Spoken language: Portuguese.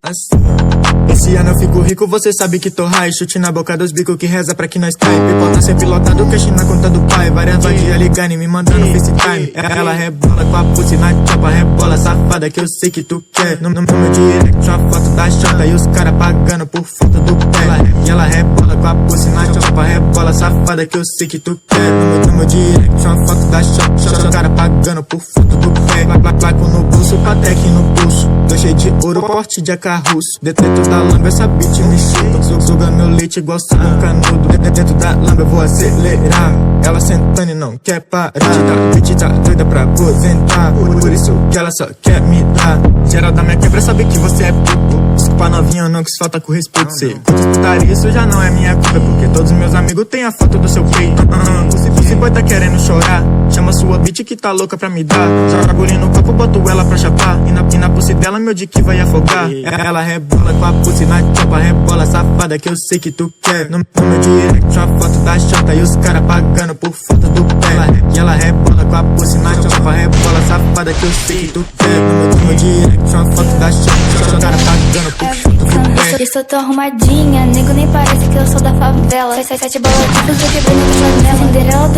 assim. Esse ano eu fico rico, você sabe que tô high. Chute na boca dos bicos que reza pra que nós cai. Pipota sempre lotado, cash na conta do pai. Várias vadia ligando e me mandando FaceTime. Ela rebola com a pussy na chopa, rebola safada que eu sei que tu quer. No meu direct uma foto da chota e os cara pagando por foto do pé. E ela rebola com a pussy na chopa, rebola safada que eu sei que tu quer. No meu direct uma foto da chota, os cara pagando por foto do pé. Placo no bolso, Patek no pulso. Tô cheio de ouro, porte de acarruço. Dentro da lamba essa bitch me chuta. Suga meu leite igual sabão canudo. Dentro da lamba eu vou acelerar. Ela sentando e não quer parar. Bitch tá doida pra aposentar. Por isso que ela só quer me dar. Geral da minha quebra sabe que você é puto. Desculpa novinha, eu não quis falta com respeito. Cê disputaria, isso já não é minha culpa. Porque todos meus amigos têm a foto do seu peito. Esse boy tá querendo chorar. Chama sua bitch que tá louca pra me dar. Joga agulha no copo, boto ela pra chapar. E na pussy dela meu dick vai afogar. Ela rebola com a pussy na chopa, rebola safada que eu sei que tu quer. No meu direct uma foto da chota e os cara pagando por foto do pé. E ela rebola com a pussy na chopa, rebola safada que eu sei que tu quer. No meu direct uma foto da chota, os cara pagando por foto do pé. Eu sou tão arrumadinha, nego nem parece que eu sou da favela. Sai, bola, tipo, eu quebrei na janela. Cinderela do